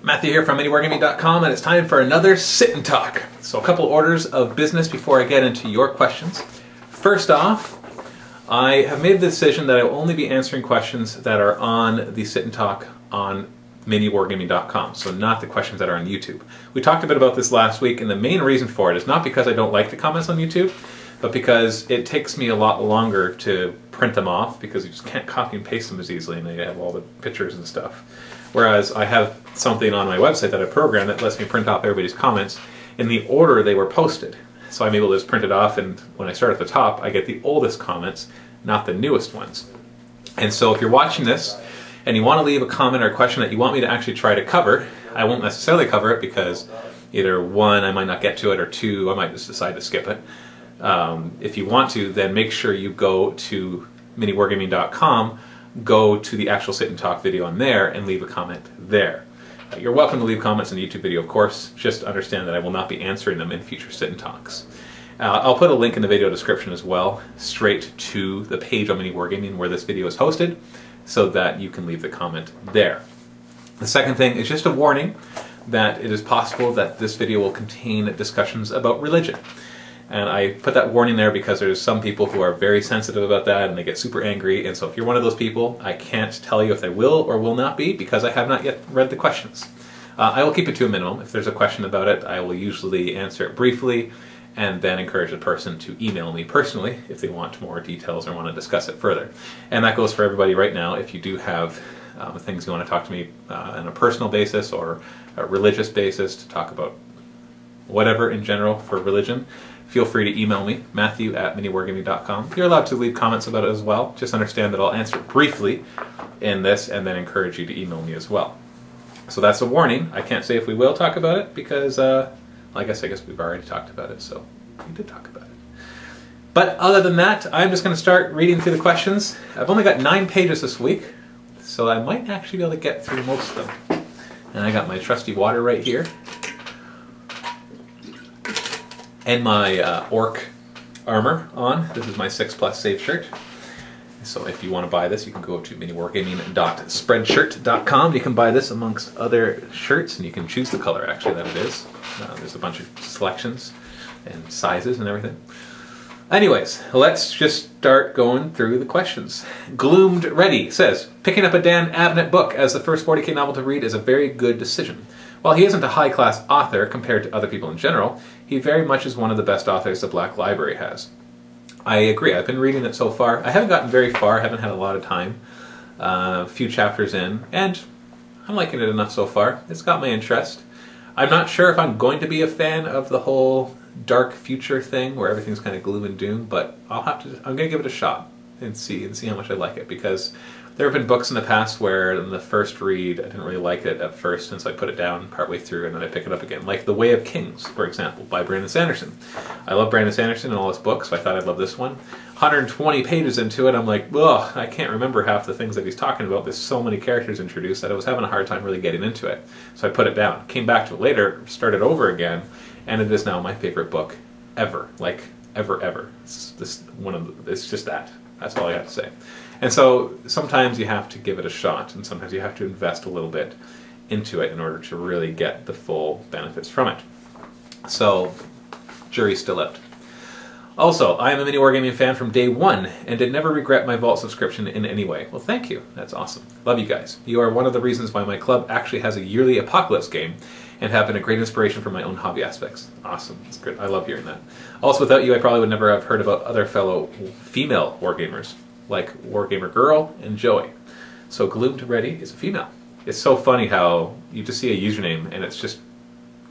Matthew here from MiniWargaming.com, and it's time for another sit and talk. So a couple orders of business before I get into your questions. First off, I have made the decision that I will only be answering questions that are on the sit and talk on MiniWargaming.com, so not the questions that are on YouTube. We talked a bit about this last week, and the main reason for it is not because I don't like the comments on YouTube, but because it takes me a lot longer to print them off, because you just can't copy and paste them as easily, and they have all the pictures and stuff. Whereas I have something on my website that I programmed that lets me print off everybody's comments in the order they were posted. So I'm able to just print it off, and when I start at the top, I get the oldest comments, not the newest ones. And so if you're watching this and you want to leave a comment or a question that you want me to actually try to cover, I won't necessarily cover it because either one, I might not get to it, or two, I might just decide to skip it. If you want to, then make sure you go to MiniWargaming.com, go to the actual sit and talk video on there and leave a comment there. You're welcome to leave comments in the YouTube video, of course. Just understand that I will not be answering them in future sit and talks. I'll put a link in the video description as well, straight to the page on MiniWargaming where this video is hosted, so that you can leave the comment there. The second thing is just a warning that it is possible that this video will contain discussions about religion. And I put that warning there because there's some people who are very sensitive about that and they get super angry. And so if you're one of those people, I can't tell you if they will or will not be because I have not yet read the questions. I will keep it to a minimum. If there's a question about it, I will usually answer it briefly and then encourage the person to email me personally if they want more details or want to discuss it further. And that goes for everybody right now. If you do have things you want to talk to me on a personal basis or a religious basis to talk about whatever in general for religion, feel free to email me, Matthew@MiniWargaming.com. You're allowed to leave comments about it as well. Just understand that I'll answer it briefly in this and then encourage you to email me as well. So that's a warning. I can't say if we will talk about it because, I guess we've already talked about it, so we did talk about it. But other than that, I'm just going to start reading through the questions. I've only got 9 pages this week, so I might actually be able to get through most of them. And I got my trusty water right here. And my orc armor on. This is my 6+ Save shirt. So if you want to buy this, you can go to miniwargaming.spreadshirt.com. You can buy this amongst other shirts, and you can choose the color actually that it is. There's a bunch of selections and sizes and everything. Anyways, let's just start going through the questions. Gloomed Ready says, picking up a Dan Abnett book as the first 40K novel to read is a very good decision. While he isn't a high-class author compared to other people in general, he very much is one of the best authors the Black Library has. I agree. I've been reading it so far. I haven't gotten very far. I haven't had a lot of time. A few chapters in, and I'm liking it enough so far. It's got my interest. I'm not sure if I'm going to be a fan of the whole dark future thing where everything's kind of gloom and doom, but I'm going to give it a shot and see how much I like it, because there have been books in the past where in the first read I didn't really like it at first, and so I put it down partway through and then I pick it up again. Like The Way of Kings, for example, by Brandon Sanderson. I love Brandon Sanderson and all his books, so I thought I'd love this one. 120 pages into it, I'm like, ugh, I can't remember half the things that he's talking about. There's so many characters introduced that I was having a hard time really getting into it. So I put it down. Came back to it later, started over again, and it is now my favorite book ever. Like, ever. It's just that. That's all I have to say. And so sometimes you have to give it a shot, and sometimes you have to invest a little bit into it in order to really get the full benefits from it. So, jury's still out. Also, I am a MiniWargaming fan from day one, and did never regret my Vault subscription in any way. Well, thank you. That's awesome. Love you guys. You are one of the reasons why my club actually has a yearly Apocalypse game, and have been a great inspiration for my own hobby aspects. Awesome. That's good. I love hearing that. Also, without you, I probably would never have heard about other fellow female wargamers, like Wargamer Girl and Joey. So Gloomed Ready is a female. It's so funny how you just see a username and it's just,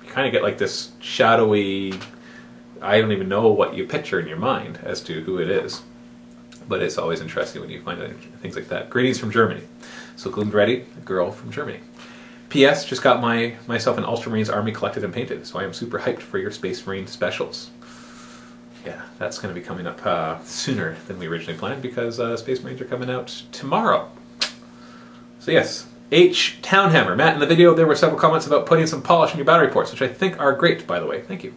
you kind of get like this shadowy, I don't even know what you picture in your mind as to who it is. But it's always interesting when you find out things like that. Greetings from Germany. So Gloomed Ready, a girl from Germany. P.S. Just got myself an Ultramarines army collected and painted, so I am super hyped for your Space Marine specials. Yeah, that's going to be coming up sooner than we originally planned, because Space Marines are coming out tomorrow. So yes, H. Townhammer. Matt, in the video there were several comments about putting some polish in your battle reports, which I think are great, by the way. Thank you.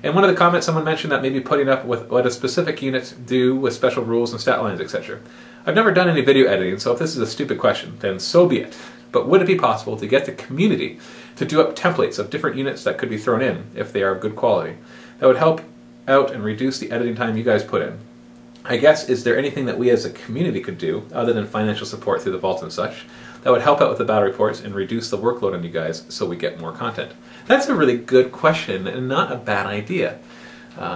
In one of the comments, someone mentioned that maybe putting up with what a specific unit do with special rules and stat lines, etc. I've never done any video editing, so if this is a stupid question, then so be it. but would it be possible to get the community to do up templates of different units that could be thrown in if they are of good quality? That would help out and reduce the editing time you guys put in. I guess, is there anything that we as a community could do, other than financial support through the vault and such, that would help out with the battle reports and reduce the workload on you guys so we get more content? That's a really good question and not a bad idea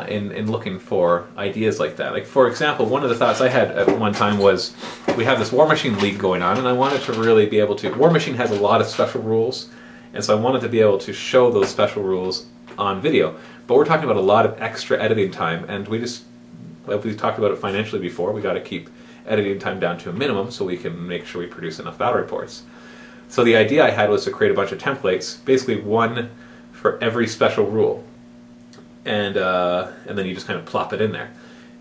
in looking for ideas like that. Like, for example, one of the thoughts I had at one time was, we have this Warmachine League going on, and I wanted to really be able to... Warmachine has a lot of special rules, and so I wanted to be able to show those special rules on video. But we're talking about a lot of extra editing time, and we've talked about it financially before, we got to keep editing time down to a minimum so we can make sure we produce enough battle reports. So the idea I had was to create a bunch of templates, basically one for every special rule, and then you just kind of plop it in there.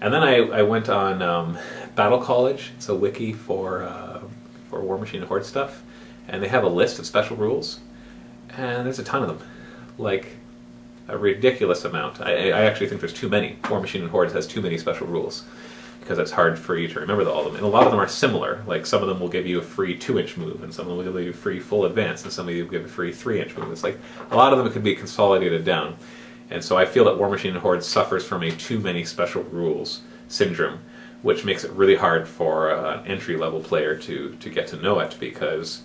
And then I went on Battle College, it's a wiki for Warmachine and Horde stuff, and they have a list of special rules, and there's a ton of them, like a ridiculous amount. I actually think there's too many. Warmachine and Hordes has too many special rules, because it's hard for you to remember all of them. And a lot of them are similar. Like, some of them will give you a free 2-inch move, and some of them will give you a free full advance, and some of them will give a free 3-inch move. It's like, a lot of them could be consolidated down. And so I feel that Warmachine and Horde suffers from a too many special rules syndrome, which makes it really hard for an entry-level player to get to know it, because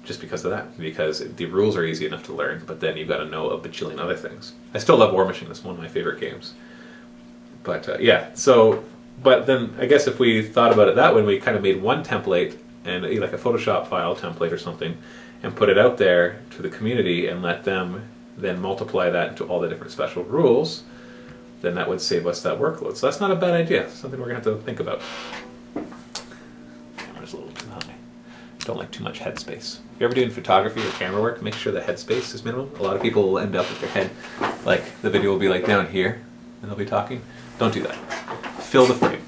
just because of that. Because the rules are easy enough to learn, but then you've got to know a bajillion other things. I still love Warmachine, it's one of my favorite games. But yeah, so, but then I guess if we thought about it that way, we kind of made one template, and like a Photoshop file template or something, and put it out there to the community and let them then multiply that into all the different special rules, then that would save us that workload. So that's not a bad idea. It's something we're going to have to think about. Camera's a little too high. Don't like too much headspace. If you're ever doing photography or camera work, make sure the headspace is minimum. A lot of people will end up with their head, like the video will be like down here, and they'll be talking. Don't do that. Fill the frame.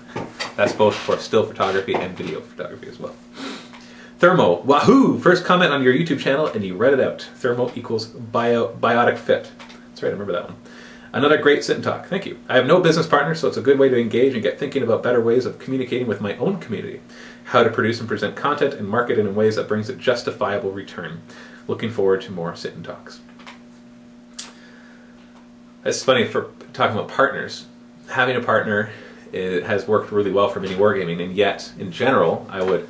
That's both for still photography and video photography as well. Thermo, wahoo! First comment on your YouTube channel and you read it out. Thermo equals biotic fit. That's right, I remember that one. Another great sit and talk. Thank you. I have no business partner, so it's a good way to engage and get thinking about better ways of communicating with my own community. How to produce and present content and market it in ways that brings a justifiable return. Looking forward to more sit and talks. It's funny, for talking about partners. Having a partner, it has worked really well for mini wargaming, and yet, in general, I would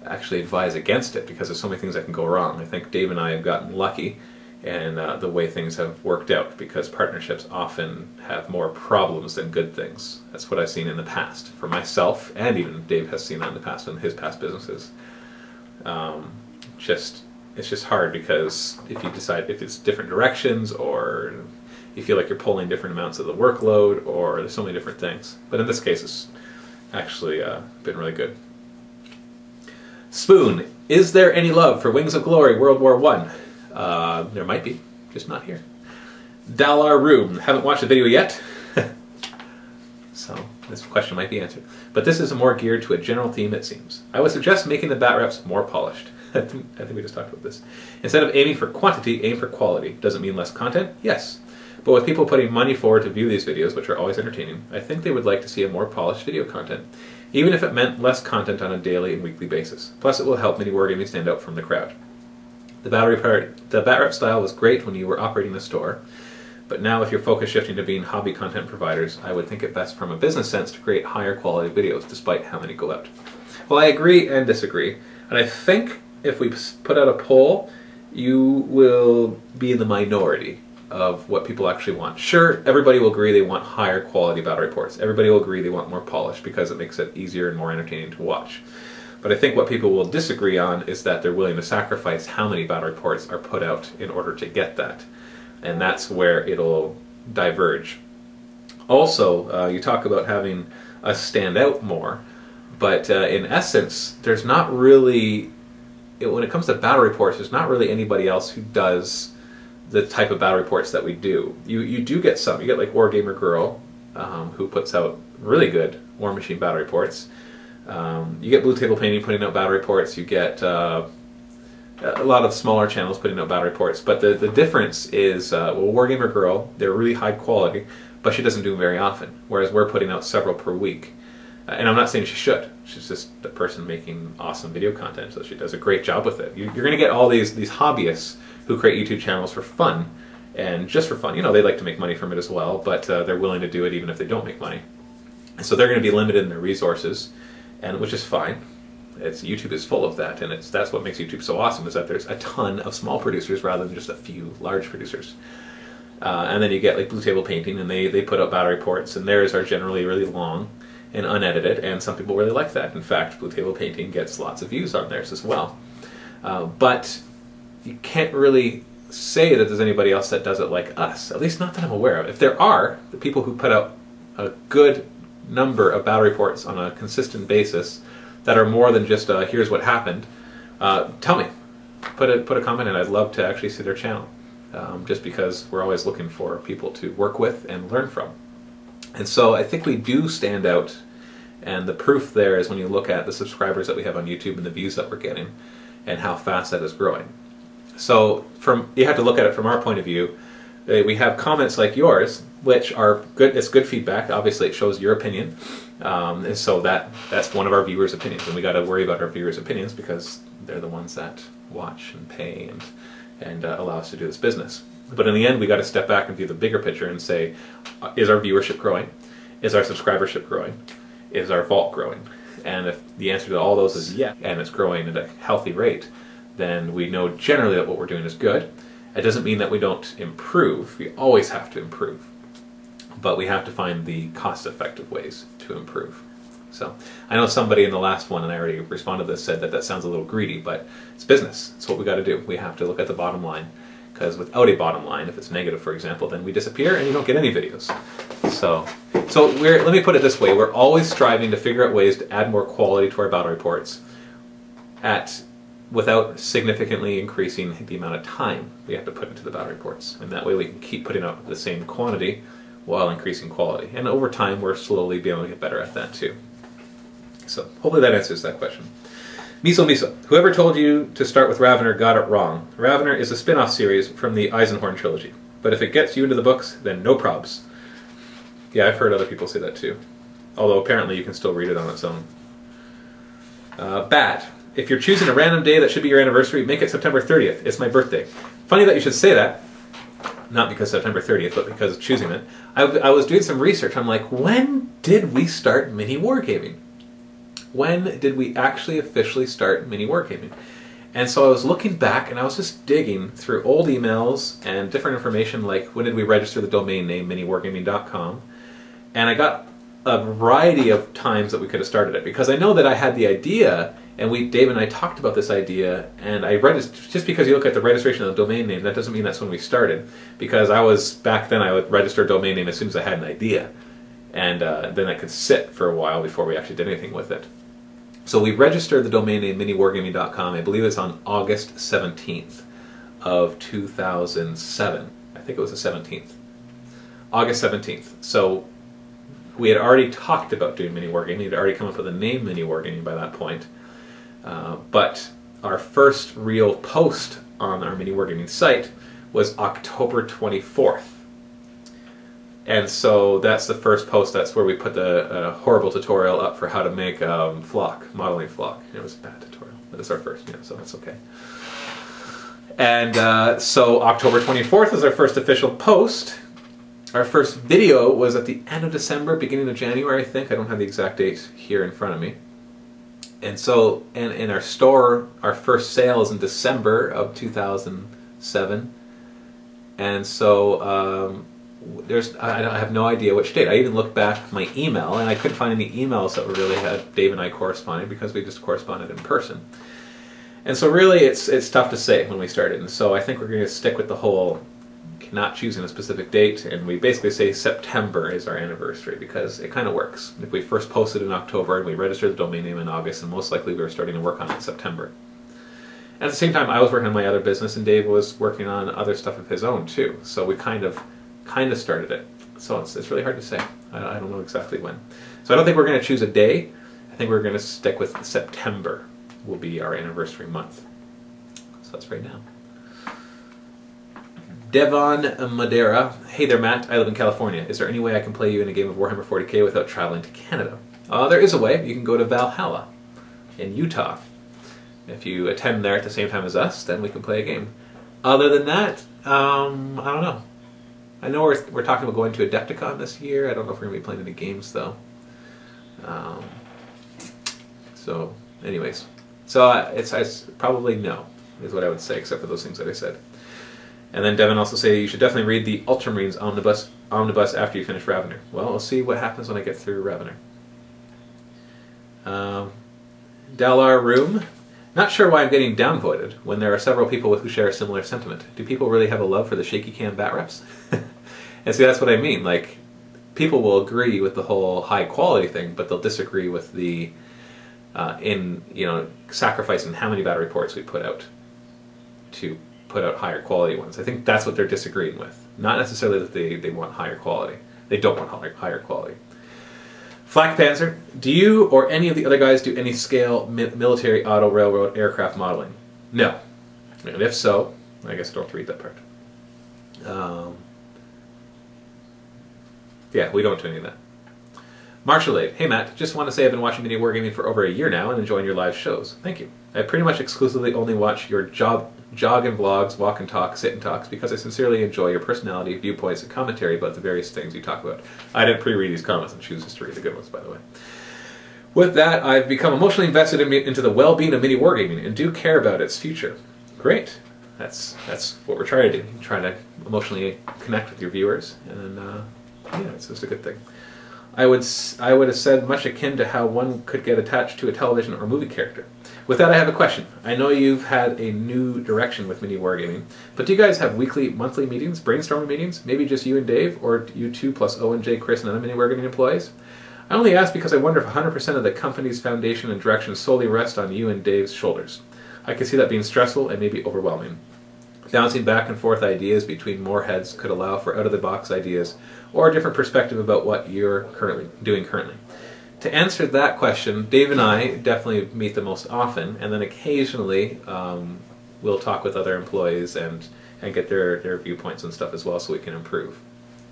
actually advise against it because there's so many things that can go wrong. I think Dave and I have gotten lucky in the way things have worked out, because partnerships often have more problems than good things. That's what I've seen in the past for myself, and even Dave has seen that in the past in his past businesses. It's just hard, because if you decide if it's different directions, or you feel like you're pulling different amounts of the workload, or there's so many different things. But in this case, it's actually been really good. Spoon, is there any love for Wings of Glory World War I? There might be, just not here. Dalar Room, haven't watched the video yet, so this question might be answered. But this is more geared to a general theme, it seems. I would suggest making the bat reps more polished. I think we just talked about this. Instead of aiming for quantity, aim for quality. Does it mean less content? Yes. But with people putting money forward to view these videos, which are always entertaining, I think they would like to see a more polished video content, even if it meant less content on a daily and weekly basis. Plus, it will help mini wargaming stand out from the crowd. The bat rep style was great when you were operating the store, but now with your focus shifting to being hobby content providers, I would think it best from a business sense to create higher quality videos, despite how many go out. Well, I agree and disagree, and I think if we put out a poll, you will be in the minority of what people actually want. Sure, everybody will agree they want higher quality battle reports. Everybody will agree they want more polish because it makes it easier and more entertaining to watch. But I think what people will disagree on is that they're willing to sacrifice how many battle reports are put out in order to get that. And that's where it'll diverge. Also, you talk about having us stand out more, but in essence, there's not really, when it comes to battle reports, there's not really anybody else who does the type of battle reports that we do. You do get some. You get like Wargamer Girl, who puts out really good Warmachine battle reports. You get Blue Table Painting putting out battle reports. You get a lot of smaller channels putting out battle reports. But the difference is, well, Wargamer Girl, they're really high quality, but she doesn't do them very often. Whereas we're putting out several per week. And I'm not saying she should. She's just a person making awesome video content, so she does a great job with it. You're going to get all these hobbyists who create YouTube channels for fun, and just for fun. You know, they like to make money from it as well, but they're willing to do it even if they don't make money. And so they're going to be limited in their resources, and which is fine. YouTube is full of that, and that's what makes YouTube so awesome, is that there's a ton of small producers rather than just a few large producers. And then you get like Blue Table Painting, and they put out battle reports, and theirs are generally really long and unedited, and some people really like that. In fact, Blue Table Painting gets lots of views on theirs as well. But you can't really say that there's anybody else that does it like us, at least not that I'm aware of. If there are, the people who put out a good number of battle reports on a consistent basis that are more than just here's what happened, tell me. Put a comment in. I'd love to actually see their channel, just because we're always looking for people to work with and learn from. And so I think we do stand out, and the proof there is when you look at the subscribers that we have on YouTube and the views that we're getting and how fast that is growing. So you have to look at it from our point of view. We have comments like yours, which are good. It's good feedback. Obviously, it shows your opinion, and so that's one of our viewers' opinions, and we got to worry about our viewers' opinions because they're the ones that watch and pay and allow us to do this business. But in the end, we got to step back and view the bigger picture and say, is our viewership growing? Is our subscribership growing? Is our vault growing? And if the answer to all those is yes, and it's growing at a healthy rate, then we know generally that what we're doing is good. It doesn't mean that we don't improve. We always have to improve. But we have to find the cost-effective ways to improve. So I know somebody in the last one, and I already responded to this, said that sounds a little greedy, but it's business. It's what we got to do. We have to look at the bottom line. Because without a bottom line, if it's negative, for example, then we disappear and you don't get any videos. So let me put it this way. We're always striving to figure out ways to add more quality to our battle reports without significantly increasing the amount of time we have to put into the battle reports. And that way we can keep putting out the same quantity while increasing quality. And over time, we're slowly being able to get better at that too. So hopefully that answers that question. Miso, whoever told you to start with Ravener got it wrong. Ravener is a spin-off series from the Eisenhorn trilogy. But if it gets you into the books, then no probs. Yeah, I've heard other people say that too. Although apparently you can still read it on its own. Bad. If you're choosing a random day that should be your anniversary, make it September 30th. It's my birthday. Funny that you should say that. Not because September 30th, but because of choosing it. I was doing some research. I'm like, when did we start mini wargaming? When did we actually officially start mini wargaming? And so I was looking back and I was just digging through old emails and different information, like when did we register the domain name miniwargaming.com, and I got a variety of times that we could have started it, because I know that I had the idea, and Dave and I talked about this idea, and just because you look at the registration of the domain name, that doesn't mean that's when we started, because back then I would register a domain name as soon as I had an idea, and then I could sit for a while before we actually did anything with it. So we registered the domain name miniwargaming.com, I believe it's on August 17th of 2007. I think it was the 17th. August 17th. So we had already talked about doing mini wargaming. We had already come up with the name mini wargaming by that point. But our first real post on our mini wargaming site was October 24th. And so that's the first post. That's where we put the horrible tutorial up for how to make modeling flock. It was a bad tutorial, but it's our first, so that's okay. And so October 24th is our first official post. Our first video was at the end of December, beginning of January, I think. I don't have the exact date here in front of me. And so, and in our store, our first sale is in December of 2007. And so, I have no idea which date. I even looked back at my email, and I couldn't find any emails that really had Dave and I corresponding, because we just corresponded in person. And so really it's tough to say when we started. And so I think we're going to stick with the whole not choosing a specific date, and we basically say September is our anniversary, because it kind of works. If we first posted in October and we registered the domain name in August, and most likely we were starting to work on it in September. At the same time, I was working on my other business, and Dave was working on other stuff of his own too. So we kind of started it. So it's really hard to say. I don't know exactly when. So I don't think we're going to choose a day. I think we're going to stick with September will be our anniversary month. So that's right now. Devon Madeira. Hey there, Matt. I live in California. Is there any way I can play you in a game of Warhammer 40k without traveling to Canada? There is a way. You can go to Valhalla in Utah. If you attend there at the same time as us, then we can play a game. Other than that, I don't know. I know we're talking about going to Adepticon this year. I don't know if we're going to be playing any games, though. So, anyways. So, it's probably no, is what I would say, except for those things that I said. And then Devin also said you should definitely read the Ultramarines Omnibus after you finish Ravener. Well, we'll see what happens when I get through Ravener. Dalar Room. Not sure why I'm getting downvoted when there are several people who share a similar sentiment. Do people really have a love for the shaky cam bat reps? And see, that's what I mean. Like, people will agree with the whole high quality thing, but they'll disagree with the sacrificing how many battle reports we put out to put out higher quality ones. I think that's what they're disagreeing with. Not necessarily that they want higher quality. They don't want higher quality. Flak Panzer, do you or any of the other guys do any scale military auto railroad aircraft modeling? No. And if so, I guess I don't have to read that part. Yeah, we don't do any of that. Marshall Aid, hey Matt, just want to say I've been watching Mini Wargaming for over a year now and enjoying your live shows. Thank you. I pretty much exclusively only watch your jog and vlogs, walk and talk, sit and talks, because I sincerely enjoy your personality, viewpoints, and commentary about the various things you talk about. I didn't pre-read these comments and choose just to read the good ones, by the way. With that, I've become emotionally invested into the well-being of Mini Wargaming and do care about its future. Great. That's what we're trying to do. Trying to emotionally connect with your viewers, and yeah, it's just a good thing. I would have said much akin to how one could get attached to a television or movie character. With that, I have a question. I know you've had a new direction with Mini Wargaming, but do you guys have weekly, monthly meetings, brainstorming meetings? Maybe just you and Dave, or you two plus Owen, Jay, Chris, and other Mini Wargaming employees? I only ask because I wonder if 100% of the company's foundation and direction solely rest on you and Dave's shoulders. I can see that being stressful and maybe overwhelming. Bouncing back and forth ideas between more heads could allow for out-of-the-box ideas or a different perspective about what you're doing currently. To answer that question, Dave and I definitely meet the most often, and then occasionally we'll talk with other employees and get their viewpoints and stuff as well so we can improve.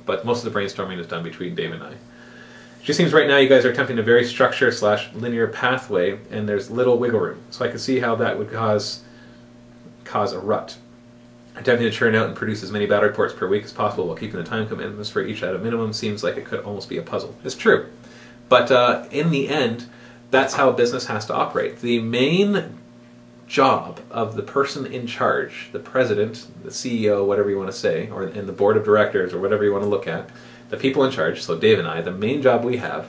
But most of the brainstorming is done between Dave and I. It just seems right now you guys are attempting a very structure/linear pathway, and there's little wiggle room. So I can see how that would cause a rut. Attempting to churn out and produce as many battle reports per week as possible while keeping the time commitments for each at a minimum seems like it could almost be a puzzle. It's true. But in the end, that's how a business has to operate. The main job of the person in charge, the president, the CEO, whatever you want to say, or in the board of directors, or whatever you want to look at, the people in charge, so Dave and I, the main job we have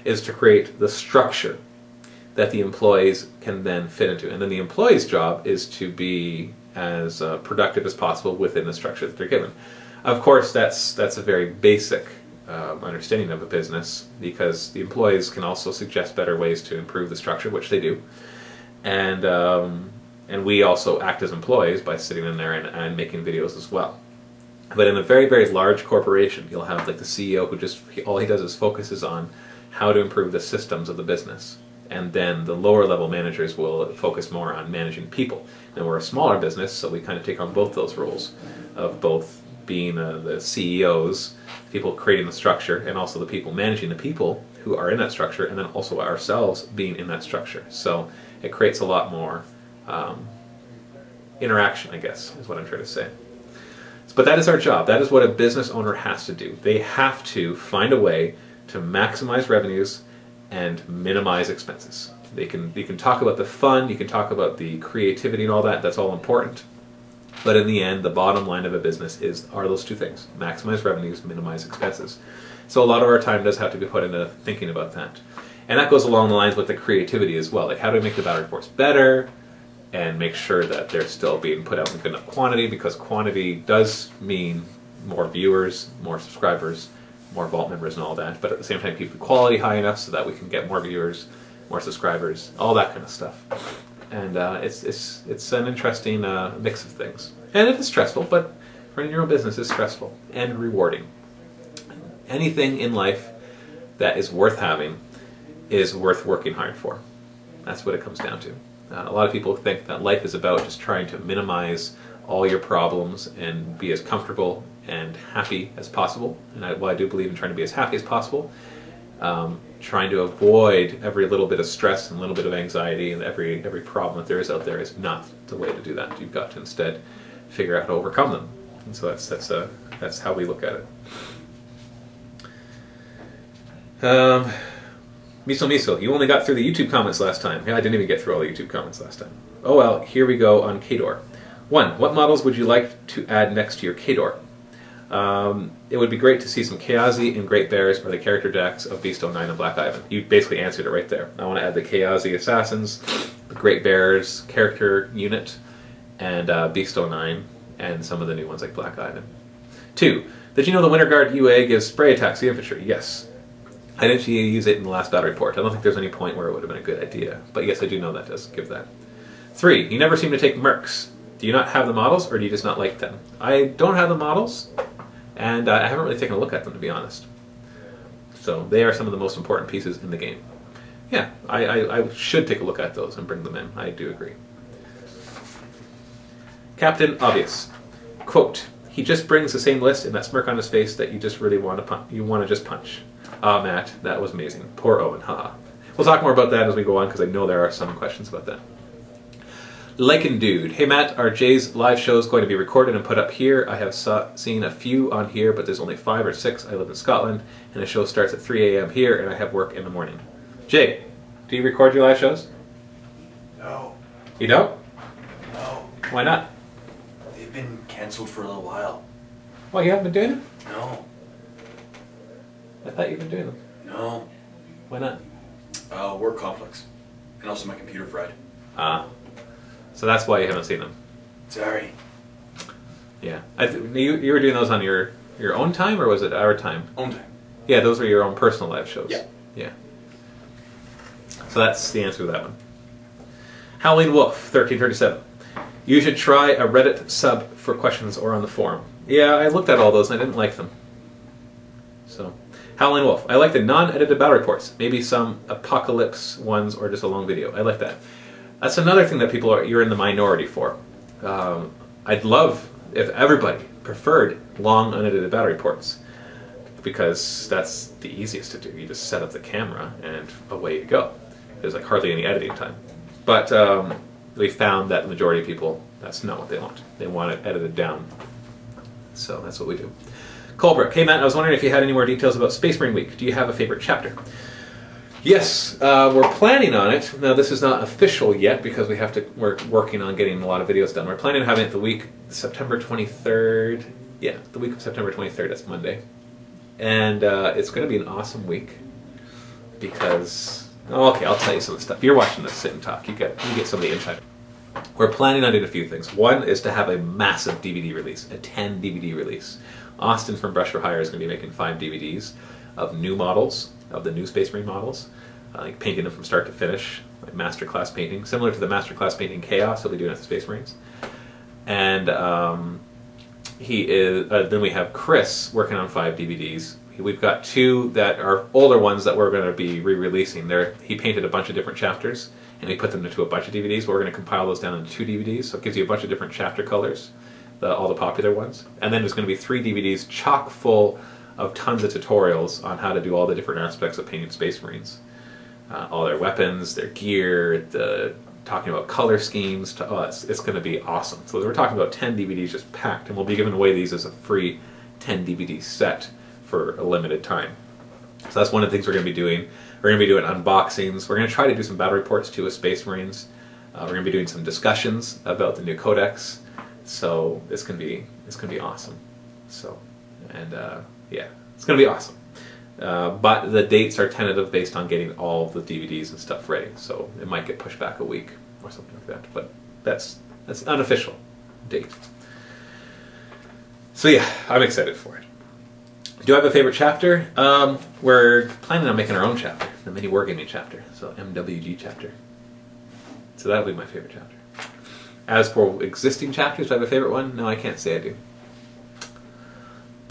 is to create the structure that the employees can then fit into. And then the employee's job is to be as productive as possible within the structure that they're given. Of course, that's a very basic understanding of a business, because the employees can also suggest better ways to improve the structure, which they do. And we also act as employees by sitting in there and making videos as well. But in a very, very large corporation, you'll have like the CEO who all he does is focuses on how to improve the systems of the business. And then the lower level managers will focus more on managing people. And we're a smaller business, so we kind of take on both those roles of both being the CEOs, people creating the structure, and also the people managing the people who are in that structure, and then also ourselves being in that structure. So it creates a lot more interaction, I guess, is what I'm trying to say. But that is our job. That is what a business owner has to do. They have to find a way to maximize revenues and minimize expenses. You can talk about the fun, you can talk about the creativity and all that, that's all important. But in the end, the bottom line of a business are those two things: maximize revenues, minimize expenses. So a lot of our time does have to be put into thinking about that. And that goes along the lines with the creativity as well. Like, how do we make the battle reports better and make sure that they're still being put out in good enough quantity, because quantity does mean more viewers, more subscribers, more vault members and all that, but at the same time keep the quality high enough so that we can get more viewers, more subscribers, all that kind of stuff. And it's an interesting mix of things. And it is stressful, but running your own business is stressful and rewarding. Anything in life that is worth having is worth working hard for. That's what it comes down to. A lot of people think that life is about just trying to minimize all your problems and be as comfortable and happy as possible. And while I do believe in trying to be as happy as possible, trying to avoid every little bit of stress and little bit of anxiety and every problem that there is out there is not the way to do that. You've got to instead figure out how to overcome them. And so that's how we look at it. Miso, you only got through the YouTube comments last time. Yeah, I didn't even get through all the YouTube comments last time. Oh well, here we go on Khador. 1. What models would you like to add next to your Khador? It would be great to see some Kayazi and Great Bears or the character decks of Beast 09 and Black Ivan. You basically answered it right there. I want to add the Kayazi Assassins, the Great Bears character unit, and Beast 09, and some of the new ones like Black Ivan. 2. Did you know the Winter Guard UA gives spray attacks to the infantry? Yes. I didn't use it in the last battle report. I don't think there's any point where it would have been a good idea. But yes, I do know that does give that. 3. You never seem to take mercs. Do you not have the models, or do you just not like them? I don't have the models, and I haven't really taken a look at them, to be honest. So they are some of the most important pieces in the game. Yeah, I should take a look at those and bring them in. I do agree. Captain Obvious. Quote, he just brings the same list and that smirk on his face that you just really want to just punch. Ah, Matt, that was amazing. Poor Owen, haha. We'll talk more about that as we go on, because I know there are some questions about that. Lycan Dude. Hey Matt, are Jay's live shows going to be recorded and put up here? I have seen a few on here, but there's only 5 or 6. I live in Scotland, and the show starts at 3 a.m. here, and I have work in the morning. Jay, do you record your live shows? No. You don't? No. Why not? They've been cancelled for a little while. Well, you haven't been doing them? No. I thought you'd been doing them. No. Why not? Work conflicts. And also my computer fried. Ah. So that's why you haven't seen them. Sorry. Yeah. You were doing those on your own time, or was it our time? Own time. Yeah, those were your own personal live shows. Yeah. Yeah. So that's the answer to that one. Howling Wolf, 1337. You should try a Reddit sub for questions or on the forum. Yeah, I looked at all those and I didn't like them. So, Howling Wolf. I like the non-edited battle reports. Maybe some apocalypse ones or just a long video. I like that. That's another thing that you're in the minority for. I'd love if everybody preferred long unedited battle reports, because that's the easiest to do. You just set up the camera and away you go. There's like hardly any editing time. But we found that the majority of people, that's not what they want. They want it edited down. So that's what we do. Colbrook. Hey Matt, I was wondering if you had any more details about Space Marine Week. Do you have a favorite chapter? Yes, we're planning on it. Now this is not official yet because we're working on getting a lot of videos done. We're planning on having it the week September 23rd. Yeah, the week of September 23rd. That's Monday, and it's going to be an awesome week because okay, I'll tell you some of the stuff. You're watching this sit and talk. You get some of the insight. We're planning on doing a few things. One is to have a massive DVD release, a 10 DVD release. Austin from Brush for Hire is going to be making 5 DVDs of new models, of the new Space Marine models, like painting them from start to finish, like masterclass painting, similar to the masterclass painting Chaos he'll be doing at the Space Marines. And then we have Chris working on 5 DVDs. We've got 2 that are older ones that we're going to be re-releasing. He painted a bunch of different chapters, and he put them into a bunch of DVDs. But we're going to compile those down into 2 DVDs, so it gives you a bunch of different chapter colors, all the popular ones. And then there's going to be 3 DVDs chock full of tons of tutorials on how to do all the different aspects of painting Space Marines. All their weapons, their gear, talking about color schemes. It's going to be awesome. So we're talking about 10 DVDs just packed, and we'll be giving away these as a free 10 DVD set for a limited time. So that's one of the things we're going to be doing. We're going to be doing unboxings. We're going to try to do some battle reports too with Space Marines. We're going to be doing some discussions about the new codex. So it's going to be awesome. So, and yeah, it's going to be awesome. But the dates are tentative based on getting all the DVDs and stuff ready. So it might get pushed back a week or something like that. But that's an unofficial date. So yeah, I'm excited for it. Do I have a favorite chapter? We're planning on making our own chapter, the mini wargaming chapter, so MWG chapter. So that'll be my favorite chapter. As for existing chapters, do I have a favorite one? No, I can't say I do.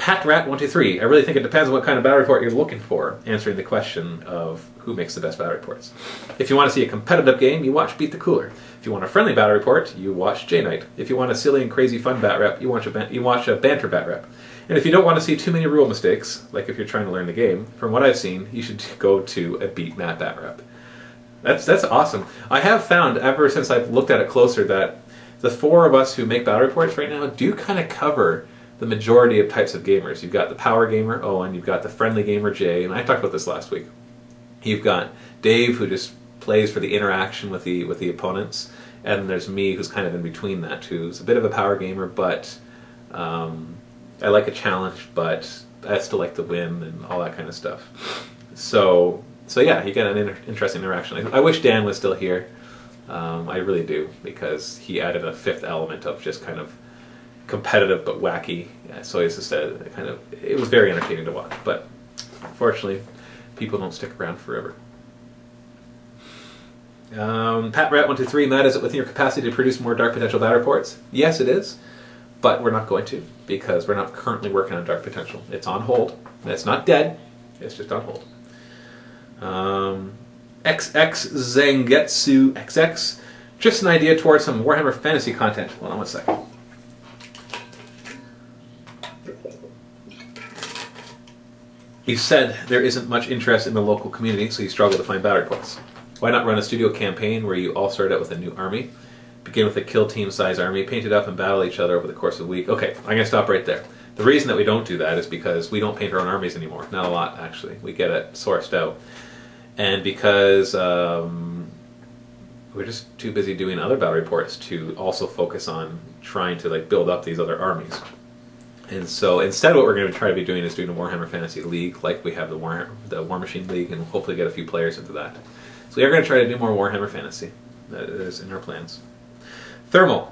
PatRat123. I really think it depends on what kind of battle report you're looking for, answering the question of who makes the best battle reports. If you want to see a competitive game, you watch Beat the Cooler. If you want a friendly battle report, you watch J-Knight. If you want a silly and crazy fun bat rep, you watch a banter bat rep. And if you don't want to see too many rule mistakes, like if you're trying to learn the game, from what I've seen, you should go to a Beat Matt bat rep. That's awesome. I have found, ever since I've looked at it closer, that the four of us who make battle reports right now do kind of cover the majority of types of gamers. You've got the power gamer, Owen, you've got the friendly gamer, Jay, and I talked about this last week. You've got Dave, who just plays for the interaction with the opponents, and there's me, who's kind of in between that, who's a bit of a power gamer, but I like a challenge, but I still like to win and all that kind of stuff. So yeah, you get an interesting interaction. I wish Dan was still here. I really do, because he added a fifth element of just kind of competitive but wacky. So it's just it was very entertaining to watch. But unfortunately, people don't stick around forever. PatRat123, Matt, is it within your capacity to produce more Dark Potential battle reports? Yes, it is. But we're not going to, because we're not currently working on Dark Potential. It's on hold. It's not dead. It's just on hold. XX Zangetsu XX, just an idea towards some Warhammer Fantasy content. Hold on one second. He said there isn't much interest in the local community, so you struggle to find battle reports. Why not run a studio campaign where you all start out with a new army, begin with a kill team size army, paint it up and battle each other over the course of a week? Okay, I'm going to stop right there. The reason that we don't do that is because we don't paint our own armies anymore. Not a lot, actually. We get it sourced out. And because we're just too busy doing other battle reports to also focus on trying to build up these other armies. And so instead what we're going to try to be doing is doing a Warhammer Fantasy League, like we have the War Machine League, and hopefully get a few players into that. So we are going to try to do more Warhammer Fantasy. That is in our plans. Thermal.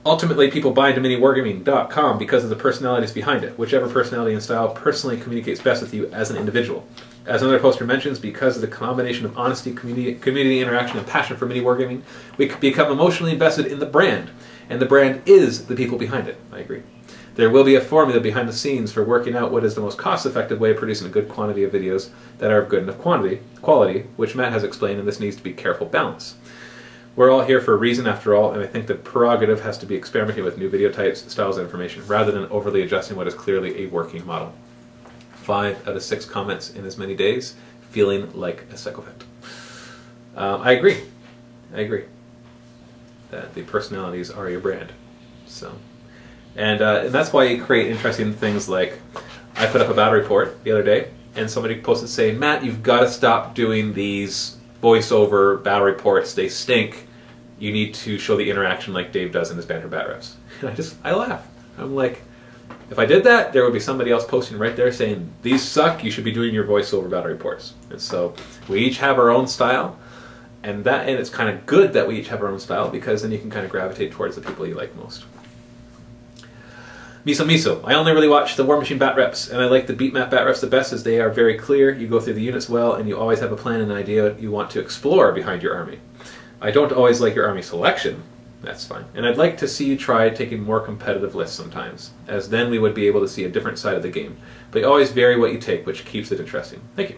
Ultimately, people buy into miniwargaming.com because of the personalities behind it. Whichever personality and style personally communicates best with you as an individual. As another poster mentions, because of the combination of honesty, community interaction, and passion for mini wargaming, we become emotionally invested in the brand. And the brand is the people behind it. I agree. There will be a formula behind the scenes for working out what is the most cost-effective way of producing a good quantity of videos that are of good enough quality, which Matt has explained, and this needs to be careful balance. We're all here for a reason, after all, and I think the prerogative has to be experimenting with new video types, styles, and information, rather than overly adjusting what is clearly a working model. 5 out of 6 comments in as many days, feeling like a psychopath. I agree. I agree that the personalities are your brand. So, and that's why you create interesting things like, I put up a battle report the other day, and somebody posted saying, Matt, you've got to stop doing these voiceover battle reports. They stink. You need to show the interaction like Dave does in his banter bat reps. And I laugh. I'm like, if I did that, there would be somebody else posting right there saying, these suck, you should be doing your voiceover battle reports. And so we each have our own style, and it's kind of good that we each have our own style, because then you can kind of gravitate towards the people you like most. Miso. I only really watch the War Machine bat reps, and I like the Beat Map bat reps the best as they are very clear, you go through the units well, and you always have a plan and an idea you want to explore behind your army. I don't always like your army selection, that's fine. And I'd like to see you try taking more competitive lists sometimes, as then we would be able to see a different side of the game. But you always vary what you take, which keeps it interesting. Thank you.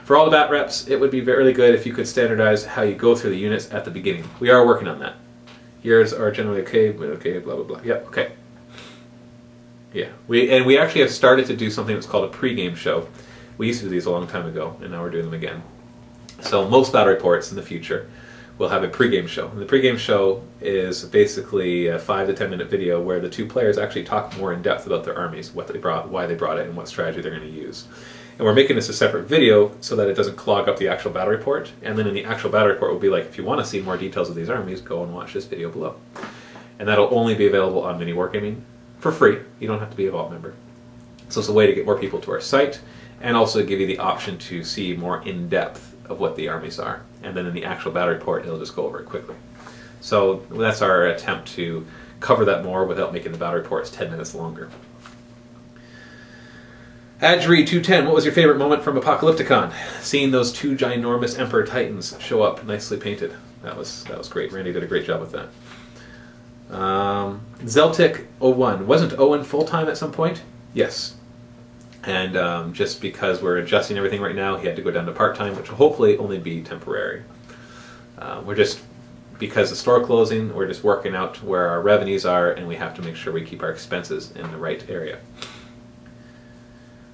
For all the bat reps, it would be really good if you could standardize how you go through the units at the beginning. We are working on that. Yours are generally okay, blah, blah, blah. Yep, okay. Yeah, we actually have started to do something that's called a pre-game show. We used to do these a long time ago, and now we're doing them again. So most battle reports in the future will have a pre-game show. And the pre-game show is basically a 5 to 10 minute video where the two players actually talk more in depth about their armies, what they brought, why they brought it, and what strategy they're going to use. And we're making this a separate video so that it doesn't clog up the actual battle report. And then in the actual battle report will be like, if you want to see more details of these armies, go and watch this video below. And that'll only be available on Mini Wargaming for free. You don't have to be a Vault member. So it's a way to get more people to our site, and also give you the option to see more in-depth of what the armies are. And then in the actual battle report, it'll just go over it quickly. So that's our attempt to cover that more without making the battle reports 10 minutes longer. Adri210, what was your favorite moment from Apocalypticon? Seeing those 2 ginormous Emperor Titans show up nicely painted. That was great. Randy did a great job with that. Zeltic01, wasn't Owen full-time at some point? Yes. And just because we're adjusting everything right now, he had to go down to part-time, which will hopefully only be temporary. We're just, because the store closing, we're just working out where our revenues are, and we have to make sure we keep our expenses in the right area.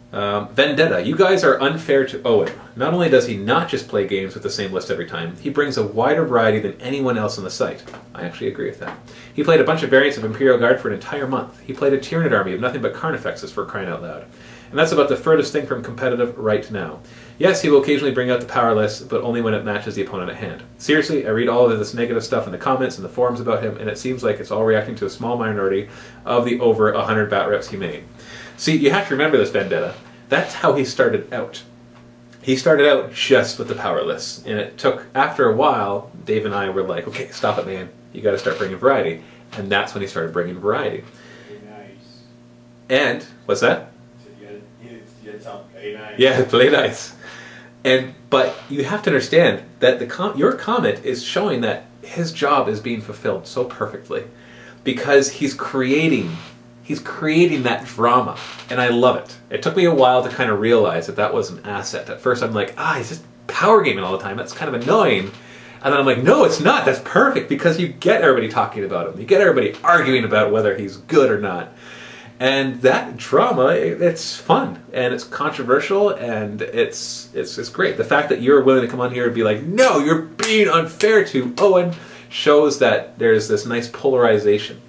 Vendetta, you guys are unfair to Owen. Not only does he not just play games with the same list every time, he brings a wider variety than anyone else on the site. I actually agree with that. He played a bunch of variants of Imperial Guard for an entire month. He played a Tyranid army of nothing but Carnifexes, for crying out loud. And that's about the furthest thing from competitive right now. Yes, he will occasionally bring out the power list, but only when it matches the opponent at hand. Seriously, I read all of this negative stuff in the comments and the forums about him, and it seems like it's all reacting to a small minority of the over 100 bat reps he made. See, you have to remember this, Vendetta. That's how he started out. He started out just with the power lists, and it took, after a while, Dave and I were like, okay, stop it, man. You got to start bringing variety. And that's when he started bringing variety. Nice. And, what's that? Play nice. Yeah, play nice. But you have to understand that your comment is showing that his job is being fulfilled so perfectly, because he's creating that drama, and I love it. It took me a while to kind of realize that was an asset. At first I'm like, he's just power gaming all the time. That's kind of annoying. And then I'm like, no, it's not. That's perfect, because you get everybody talking about him. You get everybody arguing about whether he's good or not. And that drama, it's fun, and it's controversial, and it's great. The fact that you're willing to come on here and be like, no, you're being unfair to Owen, shows that there's this nice polarization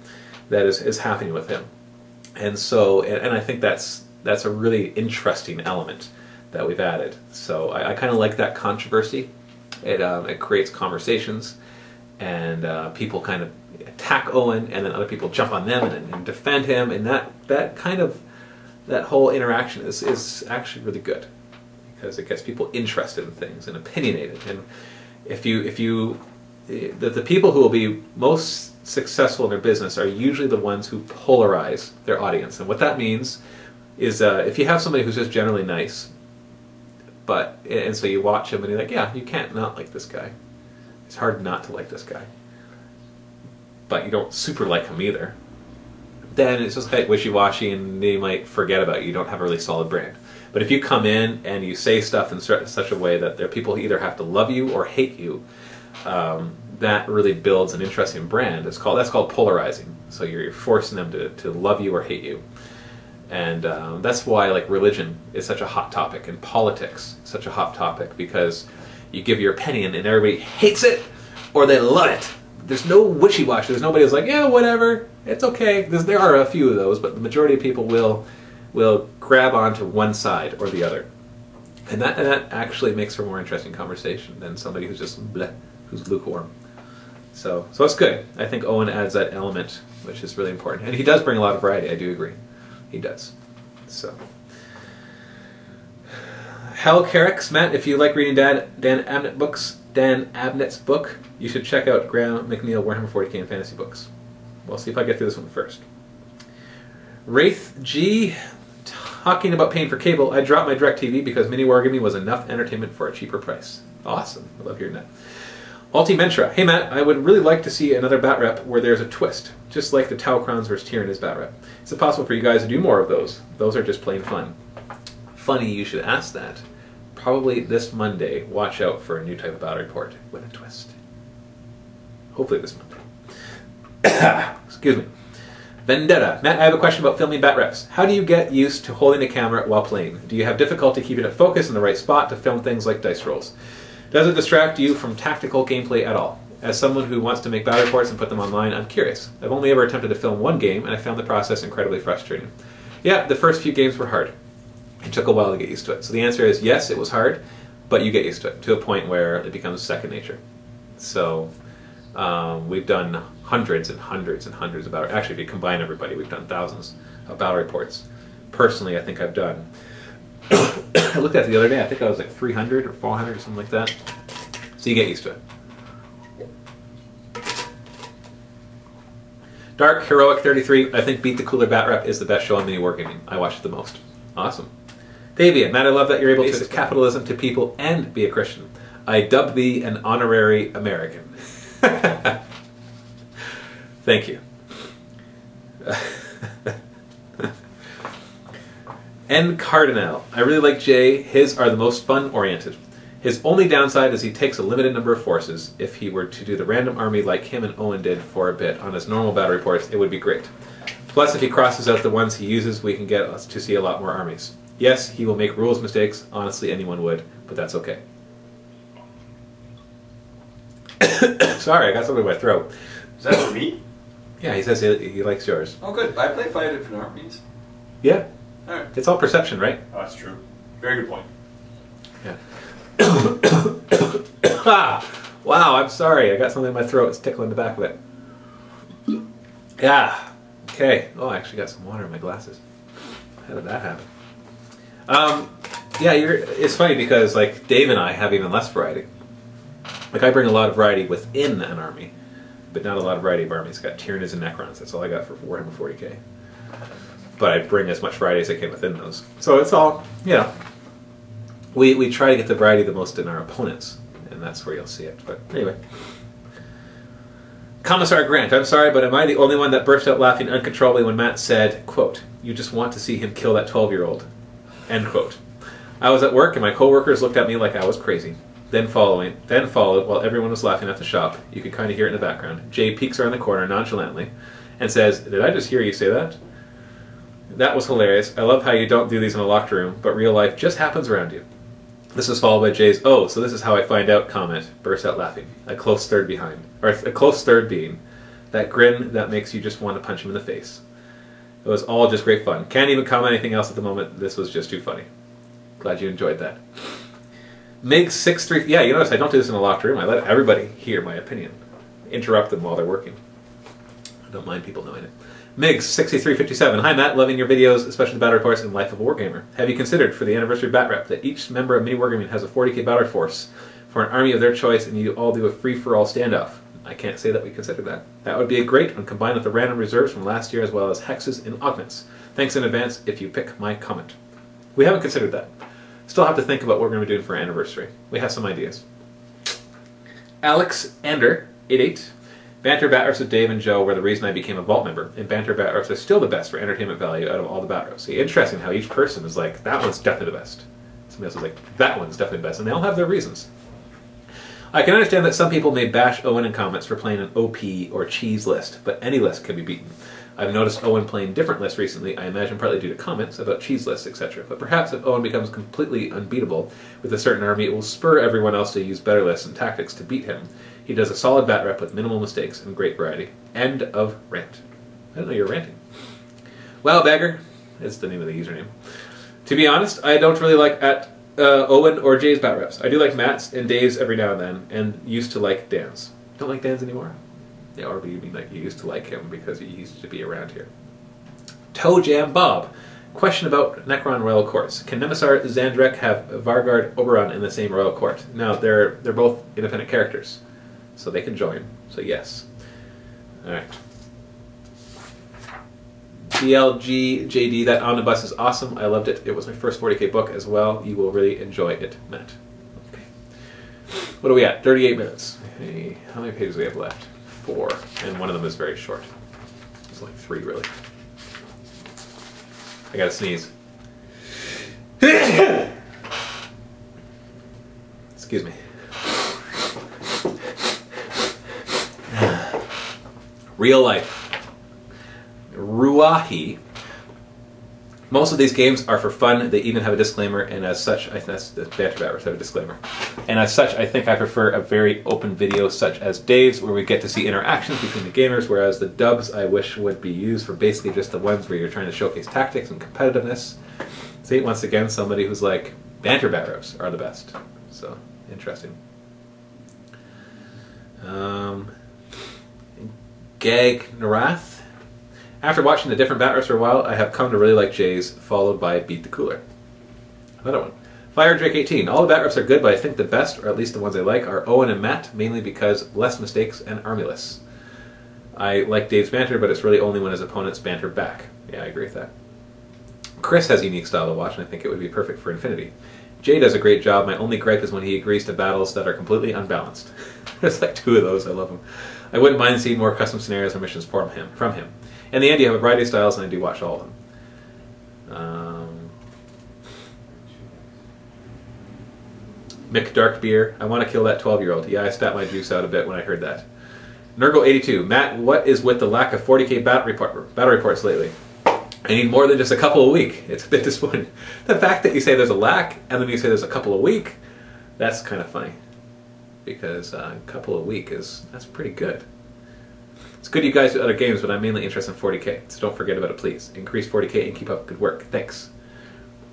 that is happening with him. And so, and I think that's a really interesting element that we've added. So I kind of like that controversy. It creates conversations, and people kind of attack Owen, and then other people jump on them and defend him, and that whole interaction is actually really good, because it gets people interested in things and opinionated. And the people who will be most successful in their business are usually the ones who polarize their audience. And what that means is if you have somebody who's just generally nice, and so you watch him and you're like, yeah, you can't not like this guy. It's hard not to like this guy. But you don't super like him either. Then it's just like wishy-washy, and they might forget about you. You don't have a really solid brand. But if you come in and you say stuff in such a way that there are people who either have to love you or hate you, that really builds an interesting brand. That's called polarizing. So you're forcing them to love you or hate you. And that's why religion is such a hot topic, and politics is such a hot topic, because you give your opinion and everybody hates it or they love it. There's no wishy-washy. There's nobody who's like, yeah, whatever, it's okay. There are a few of those, but the majority of people will grab onto one side or the other. And that actually makes for a more interesting conversation than somebody who's just bleh, who's lukewarm. So it's good. I think Owen adds that element, which is really important. And he does bring a lot of variety, I do agree. He does. So, Hal Carricks, Matt, if you like reading Dan Abnett's book, you should check out Graham McNeil Warhammer 40k and fantasy books. We'll see if I get through this one first. Wraith G, talking about paying for cable, I dropped my DirecTV because mini wargaming was enough entertainment for a cheaper price. Awesome. I love hearing that. Ultimentra, hey Matt, I would really like to see another bat rep where there's a twist, just like the Taucrons versus Tyranids bat rep. Is it possible for you guys to do more of those? Those are just plain fun. Funny you should ask that. Probably this Monday, watch out for a new type of battle report with a twist. Hopefully this Monday. Excuse me. Vendetta. Matt, I have a question about filming bat reps. How do you get used to holding the camera while playing? Do you have difficulty keeping it focused in the right spot to film things like dice rolls? Does it distract you from tactical gameplay at all? As someone who wants to make battle reports and put them online, I'm curious. I've only ever attempted to film one game, and I found the process incredibly frustrating. Yeah, the first few games were hard. It took a while to get used to it. So the answer is yes, it was hard, but you get used to it, to a point where it becomes second nature. So we've done hundreds and hundreds and hundreds of battle. Actually, if you combine everybody, we've done thousands of battle reports. Personally, I think I've done. I looked at it the other day. I think I was like 300 or 400 or something like that. So you get used to it. Dark Heroic 33. I think Beat the Cooler Bat Rep is the best show on mini wargaming. I watch it the most. Awesome. Davian, Matt, I love that you're able to explain capitalism to people and be a Christian. I dub thee an honorary American. Thank you. N. Cardinal. I really like Jay. His are the most fun-oriented. His only downside is he takes a limited number of forces. If he were to do the random army like him and Owen did for a bit on his normal battle reports, it would be great. Plus, if he crosses out the ones he uses, we can get us to see a lot more armies. Yes, he will make rules mistakes. Honestly, anyone would, but that's okay. Sorry, I got something in my throat. Is that for me? Yeah, he says he likes yours. Oh, good. I play 5 different armies. Yeah. Alright. It's all perception, right? Oh, that's true. Very good point. Yeah. Ah, wow, I'm sorry. I got something in my throat. It's tickling the back of it. Yeah. Okay. Oh, I actually got some water in my glasses. How did that happen? Yeah, it's funny because like Dave and I have even less variety. Like I bring a lot of variety within an army, but not a lot of variety of armies. I got Tyranids and Necrons. That's all I got for Warhammer 40k. But I bring as much variety as I can within those. So it's all, you know, we try to get the variety the most in our opponents, and that's where you'll see it. But anyway. Commissar Grant, I'm sorry, but am I the only one that burst out laughing uncontrollably when Matt said, quote, "You just want to see him kill that 12-year-old," end quote. I was at work and my coworkers looked at me like I was crazy. Then followed while everyone was laughing at the shop. You could kind of hear it in the background. Jay peeks around the corner nonchalantly and says, "Did I just hear you say that?" That was hilarious. I love how you don't do these in a locked room, but real life just happens around you. This is followed by Jay's, "Oh, so this is how I find out" comment. Burst out laughing. A close third behind. Or a close third being. That grin that makes you just want to punch him in the face. It was all just great fun. Can't even comment anything else at the moment. This was just too funny. Glad you enjoyed that. Mig63, yeah, you notice I don't do this in a locked room. I let everybody hear my opinion. Interrupt them while they're working. I don't mind people knowing it. Migs6357, hi Matt, loving your videos, especially the battle reports and Life of a Wargamer. Have you considered for the anniversary bat rep that each member of Mini Wargaming has a 40k battle force for an army of their choice and you all do a free-for-all standoff? I can't say that we considered that. That would be a great one combined with the random reserves from last year as well as hexes and augments. Thanks in advance if you pick my comment. We haven't considered that. Still have to think about what we're going to be doing for our anniversary. We have some ideas. Alex Ender, 88. Banter Batters with Dave and Joe were the reason I became a Vault member, and Banter Batters are still the best for entertainment value out of all the Batters. See, interesting how each person is like, that one's definitely the best. Somebody else is like, that one's definitely the best, and they all have their reasons. I can understand that some people may bash Owen in comments for playing an OP or cheese list, but any list can be beaten. I've noticed Owen playing different lists recently, I imagine partly due to comments about cheese lists, etc. But perhaps if Owen becomes completely unbeatable with a certain army, it will spur everyone else to use better lists and tactics to beat him. He does a solid bat rep with minimal mistakes and great variety. End of rant. I didn't know you were ranting. Wow, Bagger is the name of the username. To be honest, I don't really like Owen or Jay's bat reps. I do like Matt's and Dave's every now and then, and used to like Dan's. Don't like Dan's anymore? Yeah, or you mean like you used to like him because he used to be around here. Toe Jam Bob. Question about Necron Royal Courts. Can Nemisar Zandrek have Vargard Oberon in the same Royal Court? No, they're both independent characters, so they can join. So yes. Alright. BLG JD, that omnibus is awesome. I loved it. It was my first 40k book as well. You will really enjoy it, Matt. Okay. What are we at? 38 minutes. Hey, how many pages do we have left? 4, and one of them is very short. It's like 3, really. I gotta sneeze. Excuse me. Real life. Ruahi. Most of these games are for fun. They even have a disclaimer, and as such, that's the Banter Batters have a disclaimer. And as such, I think I prefer a very open video such as Dave's, where we get to see interactions between the gamers, whereas the dubs I wish would be used for basically just the ones where you're trying to showcase tactics and competitiveness. See, once again, somebody who's like, Banter Batters are the best. So, interesting. Gag Narath. After watching the different Batters for a while, I have come to really like Jay's, followed by Beat the Cooler. Another one. Fire Drake 18. All the bat reps are good, but I think the best, or at least the ones I like, are Owen and Matt, mainly because less mistakes and armyless. I like Dave's banter, but it's really only when his opponents banter back. Yeah, I agree with that. Chris has a unique style to watch, and I think it would be perfect for Infinity. Jay does a great job. My only gripe is when he agrees to battles that are completely unbalanced. There's like 2 of those. I love him. I wouldn't mind seeing more custom scenarios or missions from him. In the end, you have a variety of styles, and I do watch all of them. Mick Darkbeer, I want to kill that 12-year-old. Yeah, I spat my juice out a bit when I heard that. Nurgle82, Matt, what is with the lack of 40k battle reports lately? I need more than just a couple a week. It's a bit disappointing. The fact that you say there's a lack, and then you say there's a couple a week, that's kind of funny. Because a couple a week that's pretty good. It's good you guys do other games, but I'm mainly interested in 40k, so don't forget about it, please. Increase 40k and keep up good work. Thanks.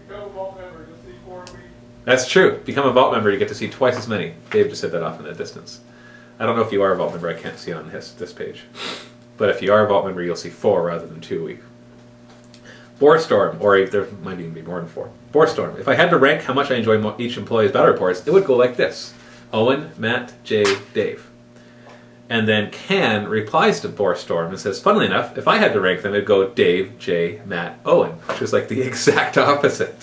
Become a vault member, you'll see 4 a week. That's true. Become a Vault member, you get to see twice as many. Dave just said that off in the distance. I don't know if you are a Vault member, I can't see it on this page. But if you are a Vault member, you'll see 4 rather than 2 a week. Boarstorm, or there might even be more than 4. Boarstorm, if I had to rank how much I enjoy each employee's battle reports, it would go like this. Owen, Matt, Jay, Dave. And then Can replies to Boarstorm and says, funnily enough, if I had to rank them, it'd go Dave, Jay, Matt, Owen, which is like the exact opposite.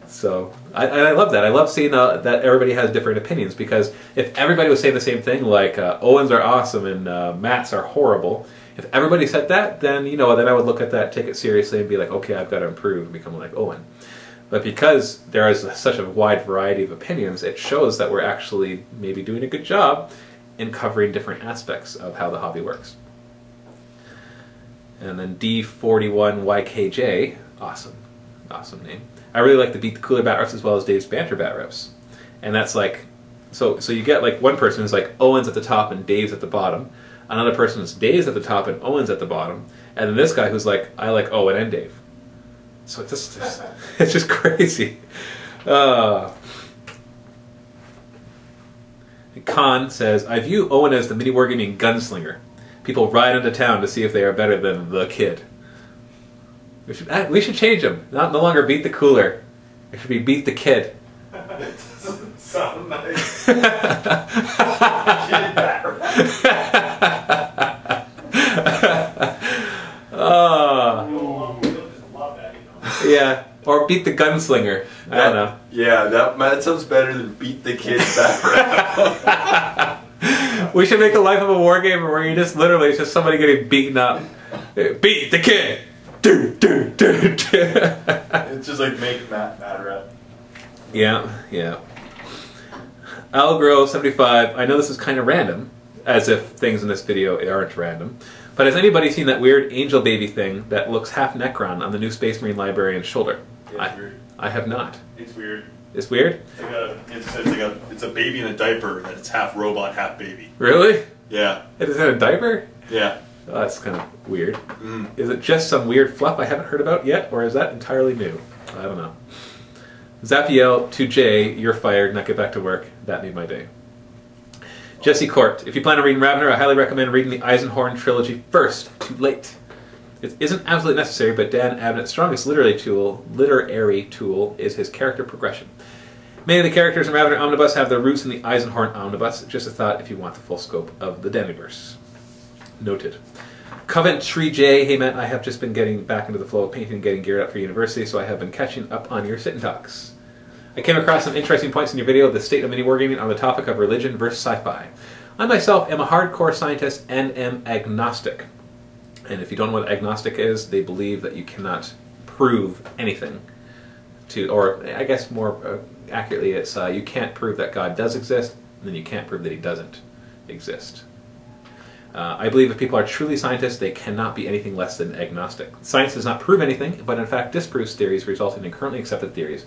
So I love that. I love seeing that everybody has different opinions, because if everybody was saying the same thing, like Owens are awesome and Matt's are horrible, if everybody said that, then then I would look at that, take it seriously, and be like, okay, I've got to improve and become like Owen. But because there is such a wide variety of opinions, it shows that we're actually maybe doing a good job in covering different aspects of how the hobby works. And then D41YKJ, awesome name. I really like the Beat the Cooler bat riffs as well as Dave's banter bat riffs. And that's like, so you get like one person who's like Owen's at the top and Dave's at the bottom. Another person is Dave's at the top and Owen's at the bottom. And then this guy who's like, I like Owen and Dave. So it's just crazy. Khan says, I view Owen as the mini wargaming gunslinger. People ride into town to see if they are better than the kid. We should change him. No longer Beat the Cooler. It should be Beat the Kid. That doesn't sound nice. Yeah, or Beat the Gunslinger. I don't know. Yeah, that sounds better than Beat the Kid back. We should make a Life of a Wargamer where you just literally, it's just somebody getting beaten up. Beat the kid! It's just like make Matt mad at. Yeah. Algro75, I know this is kind of random, as if things in this video aren't random, but has anybody seen that weird angel baby thing that looks half Necron on the new Space Marine Librarian's shoulder? Yeah, it's weird. I have not. It's weird. It's weird? It's a baby in a diaper that it's half robot, half baby. Really? Yeah. It is in a diaper? Yeah. Oh, that's kind of weird. Is it just some weird fluff I haven't heard about yet, or is that entirely new? I don't know. Zapiel, 2J, you're fired, now get back to work. That made my day. Jesse Court, if you plan on reading Ravner, I highly recommend reading the Eisenhorn trilogy first. Too late. It isn't absolutely necessary, but Dan Abnett's strongest literary tool is his character progression. Many of the characters in Ravner Omnibus have their roots in the Eisenhorn Omnibus. Just a thought if you want the full scope of the Demiverse. Noted. Coventry J, hey man, I have just been getting back into the flow of painting and getting geared up for university, so I have been catching up on your sit and talks. I came across some interesting points in your video of the state of mini wargaming on the topic of religion versus sci-fi. I myself am a hardcore scientist and am agnostic. And if you don't know what agnostic is, they believe that you cannot prove anything to, or I guess more accurately, it's you can't prove that God does exist, and then you can't prove that he doesn't exist. I believe if people are truly scientists, they cannot be anything less than agnostic. Science does not prove anything, but in fact disproves theories resulting in currently accepted theories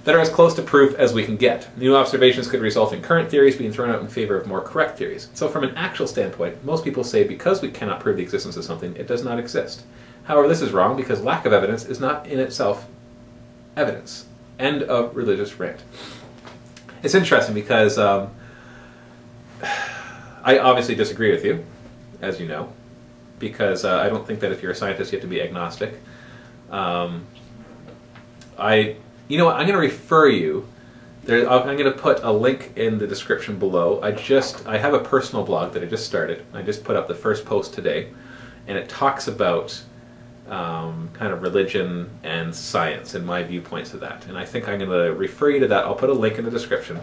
that are as close to proof as we can get. New observations could result in current theories being thrown out in favor of more correct theories. So from an actual standpoint, most people say because we cannot prove the existence of something, it does not exist. However, this is wrong because lack of evidence is not in itself evidence. End of religious rant. It's interesting because I obviously disagree with you, as you know, because I don't think that if you're a scientist you have to be agnostic. You know what, I'm going to refer you, I'm going to put a link in the description below. I have a personal blog that I just started. I just put up the first post today, and it talks about kind of religion and science and my viewpoints of that. And I think I'm going to refer you to that. I'll put a link in the description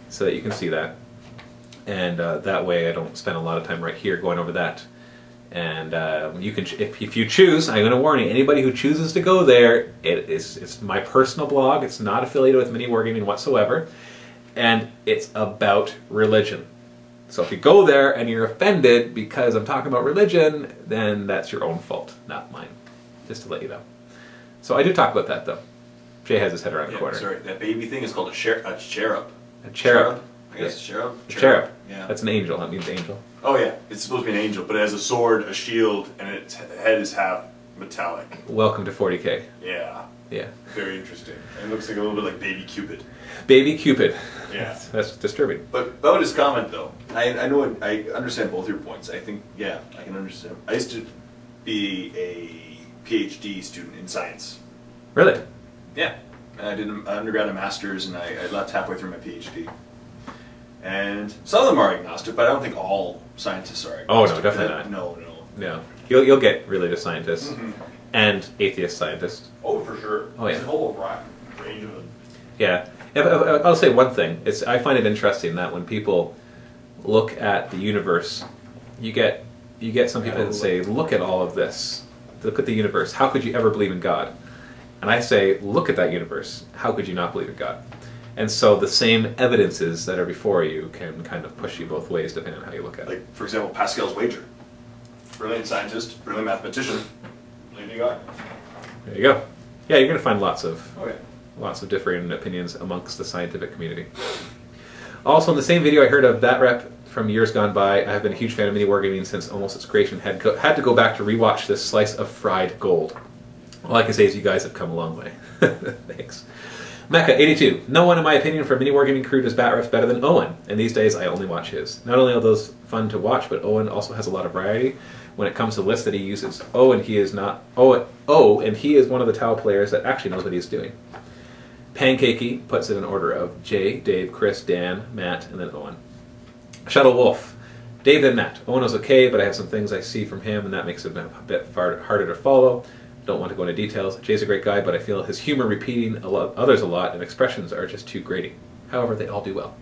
so that you can see that. And that way I don't spend a lot of time right here going over that. And you can, if you choose, I'm going to warn you, anybody who chooses to go there, it's my personal blog. It's not affiliated with Mini Wargaming whatsoever, and it's about religion. So if you go there and you're offended because I'm talking about religion, then that's your own fault, not mine. Just to let you know. So I do talk about that though. Jay has his head around the corner. Sorry, that baby thing is called a cherub. A cherub. I guess cherub. A cherub. Yeah. That's an angel. That means angel. Oh yeah, it's supposed to be an angel, but it has a sword, a shield, and its head is half metallic. Welcome to 40K. Yeah. Yeah. Very interesting. And it looks like a little bit like Baby Cupid. Baby Cupid. Yeah. That's disturbing. But about his comment though, I know I understand both your points. I think I can understand. I used to be a PhD student in science. Really? Yeah. And I did an undergrad and master's, and I left halfway through my PhD. And some of them are agnostic, but I don't think all scientists are agnostic. Oh no, definitely not. No. No. You'll get religious scientists and atheist scientists. Oh, for sure. Oh, yeah. There's a whole range of them. Yeah. I'll say one thing. I find it interesting that when people look at the universe, you get some people that say, look at all of this. Look at the universe. How could you ever believe in God? And I say, look at that universe. How could you not believe in God? And so the same evidences that are before you can kind of push you both ways depending on how you look at it. Like, for example, Pascal's wager. Brilliant scientist, brilliant mathematician, believing in God. There you go. Yeah, you're going to find lots of differing opinions amongst the scientific community. Also, in the same video I heard of that rep from years gone by. I have been a huge fan of Mini Wargaming since almost its creation. Had to go back to rewatch this slice of fried gold. All I can say is you guys have come a long way. Thanks. Mecha82. No one, in my opinion, for a Mini Wargaming crew does Bat Refs better than Owen, and these days I only watch his. Not only are those fun to watch, but Owen also has a lot of variety when it comes to lists that he uses. And he is one of the Tau players that actually knows what he's doing. Pancakey puts it in order of Jay, Dave, Chris, Dan, Matt, and then Owen. Shuttle Wolf. Dave, then Matt. Owen is okay, but I have some things I see from him, and that makes it a bit harder to follow. Don't want to go into details. Jay's a great guy, but I feel his humor repeating others a lot and expressions are just too grating. However, they all do well.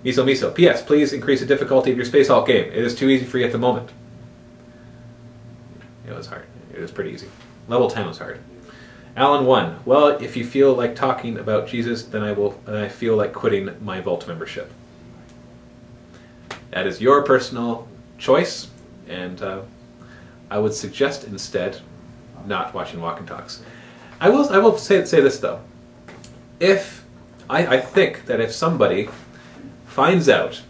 Miso. P.S. Please increase the difficulty of your Space Hulk game. It is too easy for you at the moment. It was hard. It was pretty easy. Level 10 was hard. Alan 1. Well, if you feel like talking about Jesus, then I feel like quitting my Vault membership. That is your personal choice, and I would suggest instead not watching Walk and Talks. I will say this though. If I think that if somebody finds out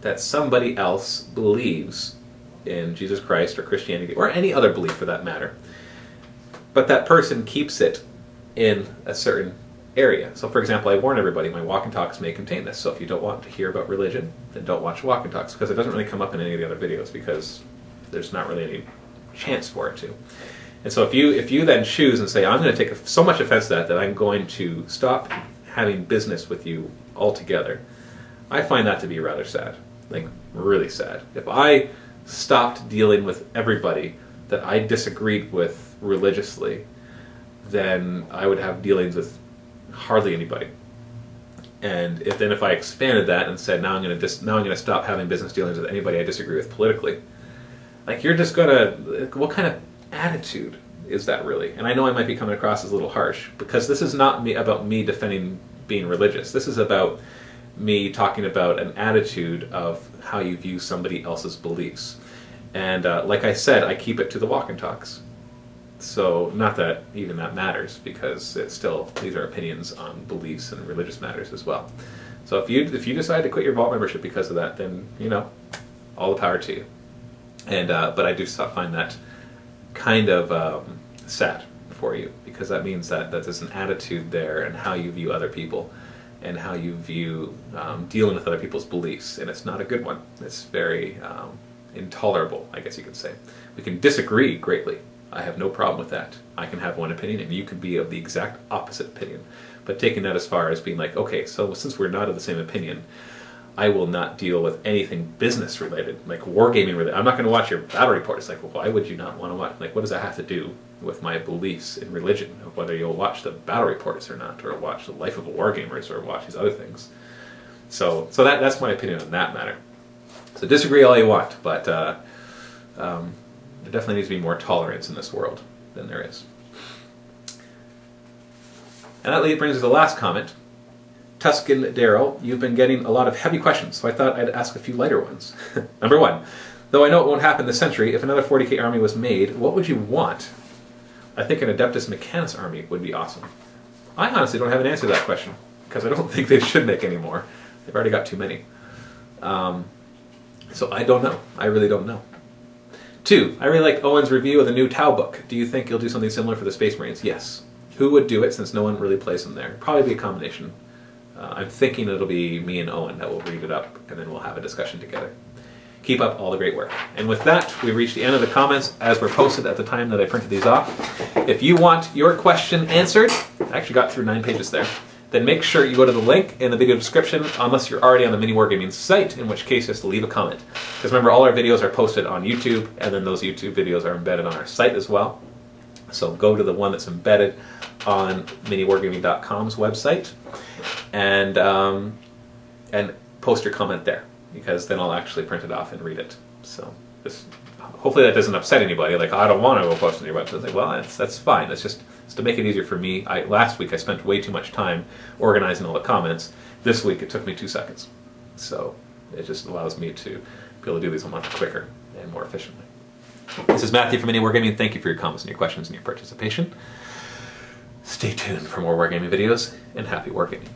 that somebody else believes in Jesus Christ or Christianity or any other belief for that matter, but that person keeps it in a certain area. So for example, I warn everybody, my Walk and Talks may contain this. So if you don't want to hear about religion, then don't watch Walk and Talks, because it doesn't really come up in any of the other videos because there's not really any chance for it to. And so if you then choose and say, I'm going to take so much offense to that I'm going to stop having business with you altogether, I find that to be rather sad. Like, really sad. If I stopped dealing with everybody that I disagreed with religiously, then I would have dealings with hardly anybody. And if I expanded that and said, now I'm going to stop having business dealings with anybody I disagree with politically, like, you're just going to, what kind of attitude is that really? And I know I might be coming across as a little harsh, because this is not about me defending being religious. This is about me talking about an attitude of how you view somebody else's beliefs. And like I said, I keep it to the Walk and Talks. So not that even that matters, because it's still, these are opinions on beliefs and religious matters as well. So if you decide to quit your Vault membership because of that, then, you know, all the power to you. And but I do find that kind of sad for you, because that means that there's an attitude there and how you view other people and how you view dealing with other people's beliefs, and it's not a good one. It's very intolerable, I guess you could say. We can disagree greatly. I have no problem with that. I can have one opinion and you can be of the exact opposite opinion. But taking that as far as being like, okay, so since we're not of the same opinion, I will not deal with anything business related, like wargaming related. I'm not going to watch your battle report. It's like, well, why would you not want to watch? Like, what does that have to do with my beliefs in religion, of whether you'll watch the battle reports or not, or watch the Life of a Wargamers, or watch these other things? So that's my opinion on that matter. So disagree all you want, but There definitely needs to be more tolerance in this world than there is. And that brings us to the last comment. Tuscan Daryl, you've been getting a lot of heavy questions, so I thought I'd ask a few lighter ones. Number one, though I know it won't happen this century, if another 40k army was made, what would you want? I think an Adeptus Mechanis army would be awesome. I honestly don't have an answer to that question, because I don't think they should make any more. They've already got too many. So I don't know. I really don't know. 2, I really liked Owen's review of the new Tau book. Do you think you'll do something similar for the Space Marines? Yes. Who would do it, since no one really plays them there? Probably be a combination. I'm thinking it'll be me and Owen that will read it up, and then we'll have a discussion together. Keep up all the great work. And with that, we reached the end of the comments as were posted at the time that I printed these off. If you want your question answered, I actually got through 9 pages there, then make sure you go to the link in the video description, unless you're already on the Mini Wargaming site, in which case just leave a comment. Because remember, all our videos are posted on YouTube, and then those YouTube videos are embedded on our site as well. So go to the one that's embedded on miniwargaming.com's website, and post your comment there, because then I'll actually print it off and read it. So hopefully that doesn't upset anybody. Like, I don't want to go post on your website. It's like, well, that's fine. It's just to make it easier for me. Last week I spent way too much time organizing all the comments. This week it took me 2 seconds. So it just allows me to be able to do these a much quicker and more efficiently. This is Matthew from Mini Wargaming. Thank you for your comments and your questions and your participation. Stay tuned for more Wargaming videos, and happy Wargaming.